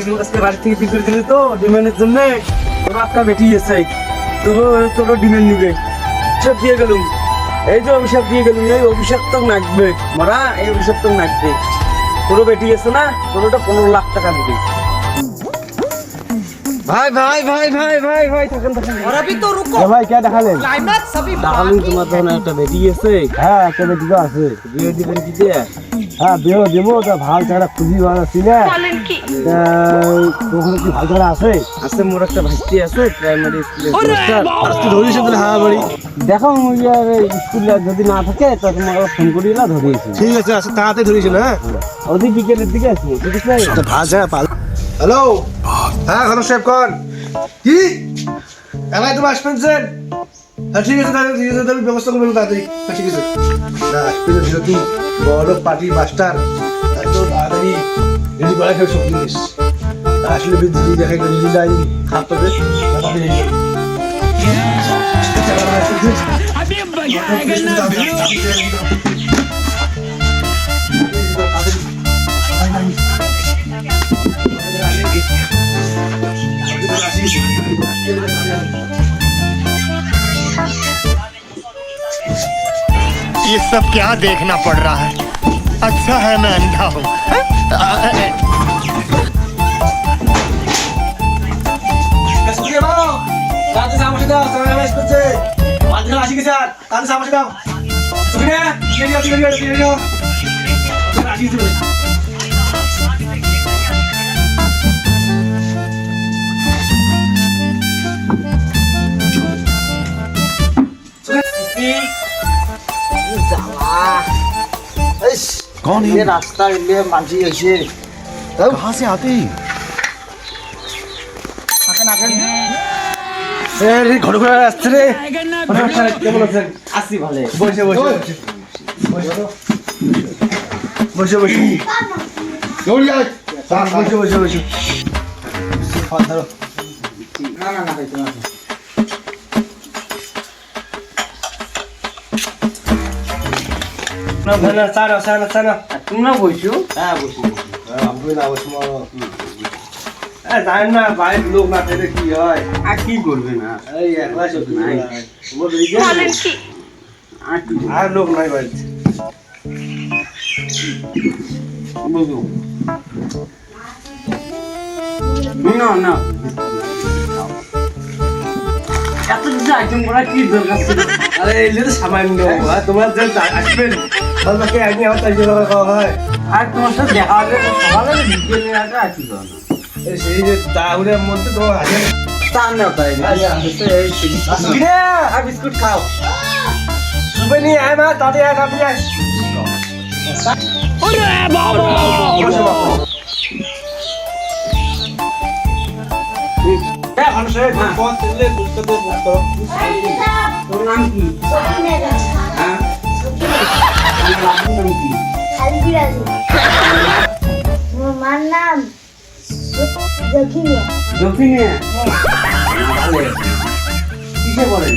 ডিমের আজকে বাড়ি থেকে বিক্রি দিলি তো ডিমের জন্য তোর একটা বেটি এসে তোর ডিমের নিবে সব দিয়ে গেলুম এই যে অভিশাপ দিয়ে গেলুম এই অভিশাপ তো নাকবে মরা এই অভিশাপ তো নাকবে তোর বেটি এসে না তোর ওটা 15 লাখ টাকা দিবি ভাই ভাই ভাই ভাই ভাই ভাই থাকেন থাকেন और अभी तो रुको ভাই কে দেখালেন क्लाइमैक्स अभी দেখালেন তোমার তো একটা বেটি আছে হ্যাঁ একটা বেটি তো আছে বিয়ে দিবেন কি দিয়ে হ্যাঁ বিয়ে দেবো তা ভাল চারা খুঁজি ভালো ছিল ওখানে কি ভাল চারা আছে আছে মোর একটা ভাইটি আছে প্রাইমারি স্কুলে আজকে ধরিস তাহলে হ্যাঁ বাড়ি দেখো স্কুলে যদি না থাকে তো তোমাকে ফোন করি না ধরিয়েছি ঠিক আছে আজকে তাড়াতাড়ি ধরিস না ওদিক বিকেলের দিকে আসবো ঠিক আছে ভাল চারা পাল হ্যালো হ্যাঁ ঘন সাহেব কোন কি এলাই তুমি আসবেন স্যার হ্যাঁ ঠিক আছে তাহলে ঠিক আছে আমি ব্যবস্থা করবো তাড়াতাড়ি হ্যাঁ ঠিক আছে না আসবেন যেহেতু বড় পার্টি মাস্টার এত তাড়াতাড়ি রেডি করা খেয়ে সব জিনিস আসলে দিদি দেখা গেল দিদি যাই খাপ তো বেশ ये सब क्या देखना पड़ रहा है अच्छा है मैं अंधा हूँ कौन ये रास्ता इले मांझी ऐसे कहाँ से आते हैं ঘর ঘরে আসছে রে কেমন আছেন আসি ভালো বসে বসে বসে বসে দৌড়ি আয় বসে বসে বসে খাওয়া ধরো না না না ভাই তোমার না ভালো সারা সারা সারা তোমরা বসো হ্যাঁ বসো আমি না বসে জানেন না বাইরের লোক না পেলে কি হয় আর কি করবে না এই একলা সব নাই আর লোক নাই বাড়িতে বুঝো না না এত কিছু আইটেম করা কি দরকার ছিল আরে এই যে সামান্য তোমার যে আসবেন বাকি আগে আমার তাই জন্য খাওয়া হয় আর তোমার সাথে দেখা হবে সকালে বিকেলে একটা আসি তো না সেই যে তাহুরের মধ্যে তো আগে তা না তাই আর বিস্কুট খাও সুবে নিয়ে আয় মা তাতে আয় আপনি আয় তোর নাম কি হ্যাঁ নাম কি আমার নাম জখিনিয়া দক্ষিণে কিসে পড়েন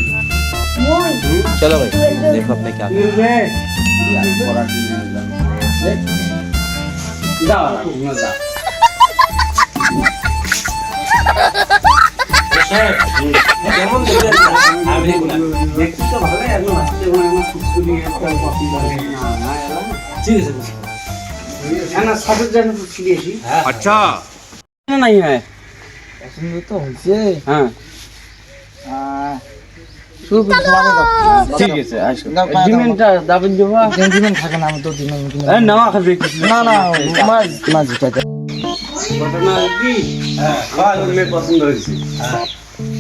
মই चलो भाई देखो अपने क्या যাও কেমন দেখতে দেখছি তো ভালোই একদম আসছে আমার স্কুলে একটা কপি করে না ঠিক আছে না সবের জন্য তো শিখেছি अच्छा না নাই হ্যাঁ पसंद तो होइसे হ্যাঁ শুধু তোমাকে ঠিক আছে আসো ডিমেন্টটা দাবেন জবা দিন থাকে না আমি তো দিন এ নাও খাবে কিছু না না তোমার তোমার যেটা ঘটনা কি হ্যাঁ আমার মেয়ে পছন্দ হয়েছে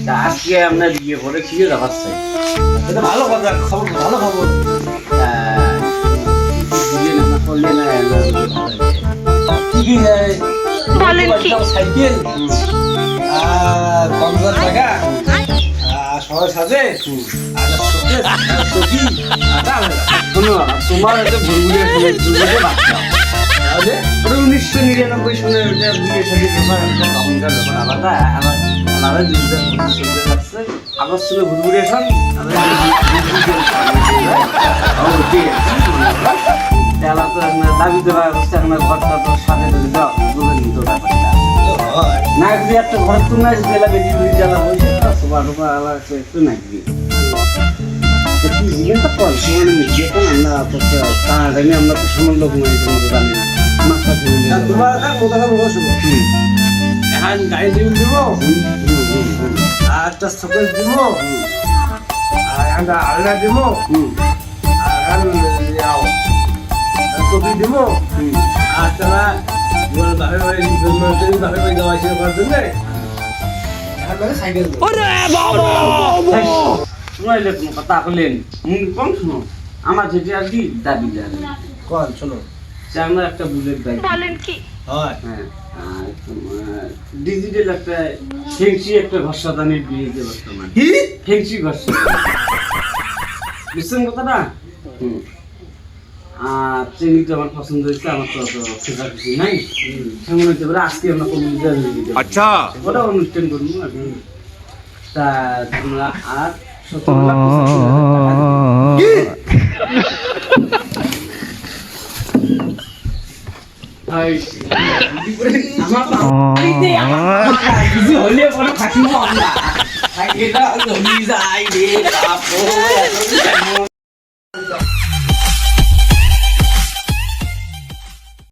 তা আজকে আমরা বিয়ে করে ফিরে যাবার চাই এটা ভালো কথা খবর ভালো খবর বিয়ে না করলে না কি বলেন কি সাইকেল আর 50 টাকা আর সবাই সাজে আর সবজি শোনো তোমার একটা ভুলভুলিয়া ছেলে দুটোকে বাচ্চা তাহলে 1999 সালে ওটা বিয়ে সাথে তোমার একটা তখনকার ব্যাপার আলাদা আমার আলাদা 2025 সালে লাগছে আমার ছিল ভুলভুলিয়া সন দাবি দেওয়া অবস্থা আমার ঘরটা তো সাথে দাও বুঝে নিত ব্যাপারটা নাচবি একটা ঘর তো নাচবি এলা বেটি বেটি জ্বালা বসে সবার উপর আলা একটু নাচবি কি জিজ্ঞেস তো কল সময় নেই যেখানে আমরা তো তাড়াতাড়ি আমরা তো সময় লোক নয় তোমাকে জানি মাথা আর তোমার কথা বলো শুনো এখন গাড়ি দিয়ে দিব আর একটা চকলেট দিব আর একটা আলনা দিব আর যাও কপি দিব আর তারা বাপে বাড়ি যাওয়া ছিল করার জন্য সাইকেল শুনাইলে কোনো কথা বললেন মুখ কম শুনো আমার যেটি আর কি দাবি জানি কন শোনো সে আমরা একটা বুলেট বাইক হয় হ্যাঁ আর তোমার ডিজিটাল একটা ফেংসি একটা ঘর্ষাদানির বিয়ে যে বর্তমান কি ফেংসি ঘর্ষা বুঝছেন কথাটা আর ট্রেনিংটা আমার পছন্দ হয়েছে আমার তো অত খেলা খুশি নাই সেমন হইতে পারে আজকে আমরা কমিউনিটি अच्छा ওটা অনুষ্ঠান করবো এখন তা তোমরা আর 17 লাখ